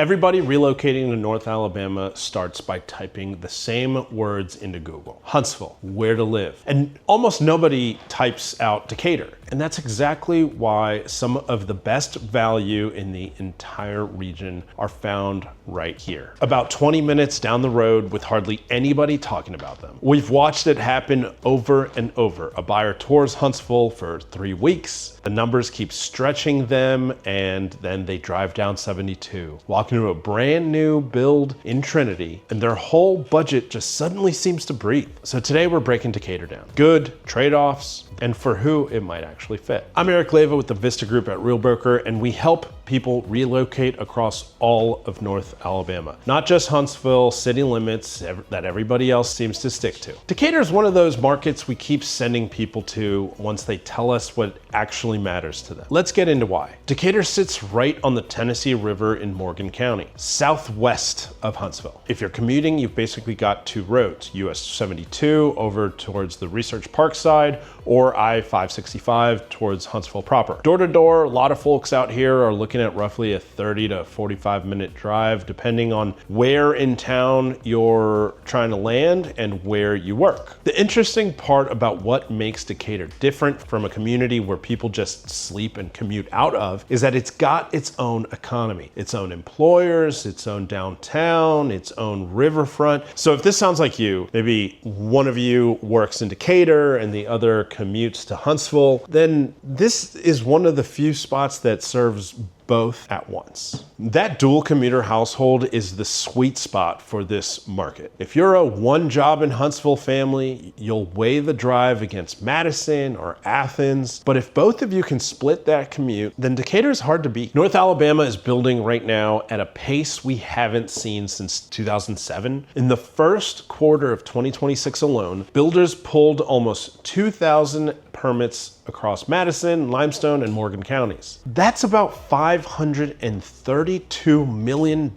Everybody relocating to North Alabama starts by typing the same words into Google. Huntsville, where to live. And almost nobody types out Decatur. And that's exactly why some of the best value in the entire region are found right here. About 20 minutes down the road with hardly anybody talking about them. We've watched it happen over and over. A buyer tours Huntsville for 3 weeks. The numbers keep stretching them, and then they drive down 72, walk into a brand new build in Trinity, and their whole budget just suddenly seems to breathe. So today we're breaking Decatur down. Good, trade-offs, and for who it might actually fit. I'm Erick Leiva with the Vista Group at Real Broker, and we help people relocate across all of North Alabama. Not just Huntsville, city limits that everybody else seems to stick to. Decatur is one of those markets we keep sending people to once they tell us what actually matters to them. Let's get into why. Decatur sits right on the Tennessee River in Morgan County, southwest of Huntsville. If you're commuting, you've basically got two roads, US 72 over towards the Research Park side, or I-565 towards Huntsville proper. Door to door, a lot of folks out here are looking at roughly a 30 to 45 minute drive, depending on where in town you're trying to land and where you work. The interesting part about what makes Decatur different from a community where people just sleep and commute out of is that it's got its own economy, its own employers, its own downtown, its own riverfront. So if this sounds like you, maybe one of you works in Decatur and the other commutes to Huntsville, then this is one of the few spots that serves both at once. That dual commuter household is the sweet spot for this market. If you're a one job in Huntsville family, you'll weigh the drive against Madison or Athens. But if both of you can split that commute, then Decatur is hard to beat. North Alabama is building right now at a pace we haven't seen since 2007. In the first quarter of 2026 alone, builders pulled almost 2,000 permits across Madison, Limestone, and Morgan counties. That's about $532 million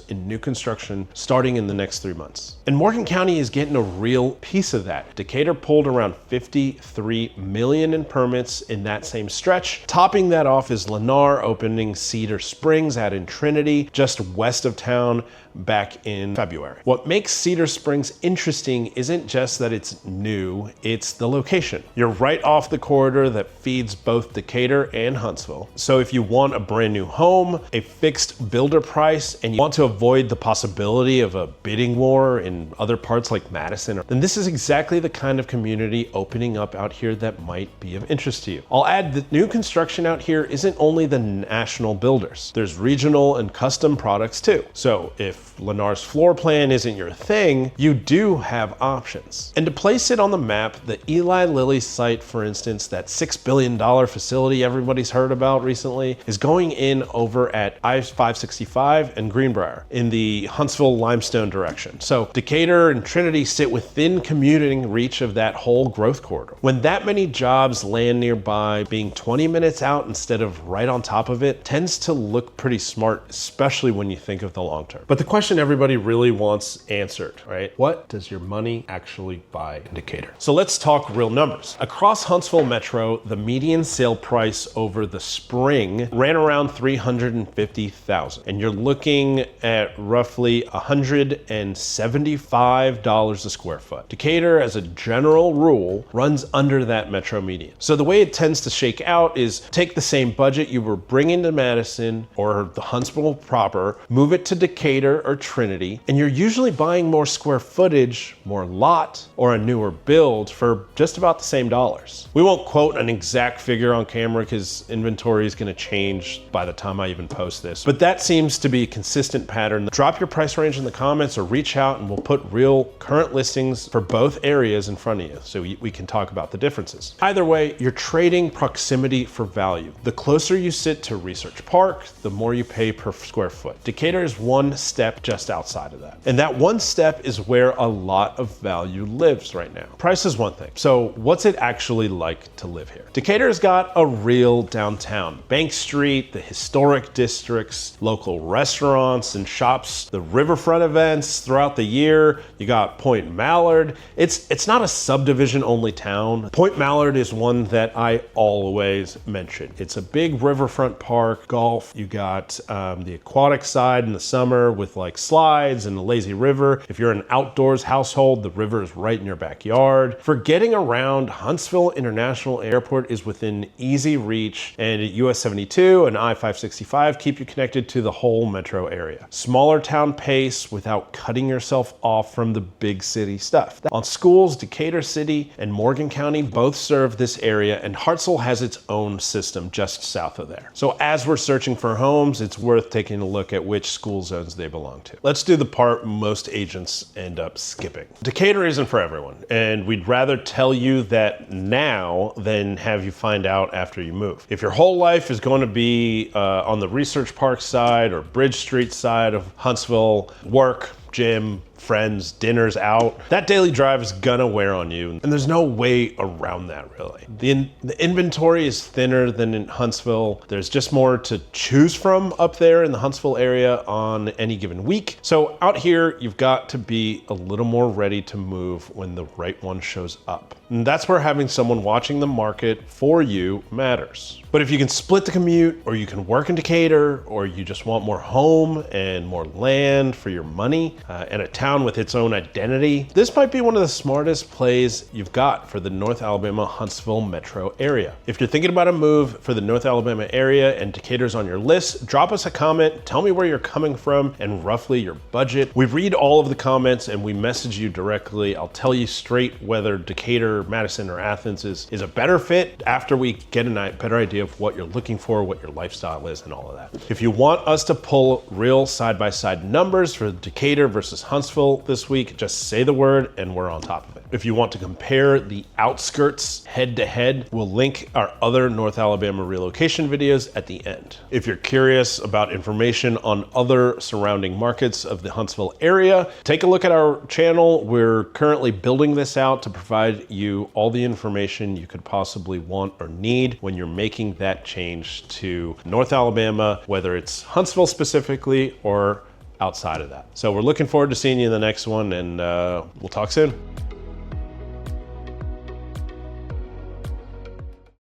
in new construction starting in the next 3 months. And Morgan County is getting a real piece of that. Decatur pulled around 53 million in permits in that same stretch. Topping that off is Lennar opening Cedar Springs out in Trinity, just west of town, back in February. What makes Cedar Springs interesting isn't just that it's new, it's the location. You're right off the corridor that feeds both Decatur and Huntsville. So if you want a brand new home, a fixed builder price, and you want to avoid the possibility of a bidding war in other parts like Madison, then this is exactly the kind of community opening up out here that might be of interest to you. I'll add that new construction out here isn't only the national builders. There's regional and custom products too. So if Lennar's floor plan isn't your thing, you do have options. And to place it on the map, the Eli Lilly site, for instance, that $6 billion facility everybody's heard about recently, is going in over at I-565 and Greenbrier in the Huntsville Limestone direction. So Decatur and Trinity sit within commuting reach of that whole growth corridor. When that many jobs land nearby, being 20 minutes out instead of right on top of it tends to look pretty smart, especially when you think of the long term. But the question everybody really wants answered, right? What does your money actually buy in Decatur? So let's talk real numbers. Across Huntsville Metro, the median sale price over the spring ran around $350,000. And you're looking at roughly $175 a square foot. Decatur, as a general rule, runs under that metro median. So the way it tends to shake out is take the same budget you were bringing to Madison or the Huntsville proper, move it to Decatur or Trinity, and you're usually buying more square footage, more lot, or a newer build for just about the same dollars. We won't quote an exact figure on camera because inventory is going to change by the time I even post this, but that seems to be a consistent pattern. Drop your price range in the comments or reach out and we'll put real current listings for both areas in front of you so we can talk about the differences. Either way, you're trading proximity for value. The closer you sit to Research Park, the more you pay per square foot. Decatur is one step just outside of that. And that one step is where a lot of value lives right now. Price is one thing. So what's it actually actually like to live here. Decatur's got a real downtown. Bank Street, the historic districts, local restaurants and shops, the riverfront events throughout the year. You got Point Mallard. It's not a subdivision only town. Point Mallard is one that I always mention. It's a big riverfront park, golf. You got the aquatic side in the summer with like slides and a lazy river. If you're an outdoors household, the river is right in your backyard. For getting around, Huntsville International Airport is within easy reach, and US 72 and I-565 keep you connected to the whole metro area. Smaller town pace without cutting yourself off from the big city stuff. On schools, Decatur City and Morgan County both serve this area, and Hartselle has its own system just south of there. So as we're searching for homes, it's worth taking a look at which school zones they belong to. Let's do the part most agents end up skipping. Decatur isn't for everyone, and we'd rather tell you that now than have you find out after you move. If your whole life is going to be on the Research Park side or Bridge Street side of Huntsville, work, gym, friends, dinners out, that daily drive is gonna wear on you, and there's no way around that really. The inventory is thinner than in Huntsville. There's just more to choose from up there in the Huntsville area on any given week. So out here, you've got to be a little more ready to move when the right one shows up. And that's where having someone watching the market for you matters. But if you can split the commute, or you can work in Decatur, or you just want more home and more land for your money, and a town with its own identity, this might be one of the smartest plays you've got for the North Alabama Huntsville metro area. If you're thinking about a move for the North Alabama area and Decatur's on your list, drop us a comment, tell me where you're coming from and roughly your budget. We read all of the comments and we message you directly. I'll tell you straight whether Decatur, Madison, or Athens is a better fit after we get a better idea of what you're looking for, what your lifestyle is, and all of that. If you want us to pull real side-by-side numbers for Decatur versus Huntsville this week, just say the word and we're on top of it. If you want to compare the outskirts head to head, we'll link our other North Alabama relocation videos at the end. If you're curious about information on other surrounding markets of the Huntsville area, take a look at our channel. We're currently building this out to provide you all the information you could possibly want or need when you're making that change to North Alabama, whether it's Huntsville specifically or outside of that. So we're looking forward to seeing you in the next one, and we'll talk soon.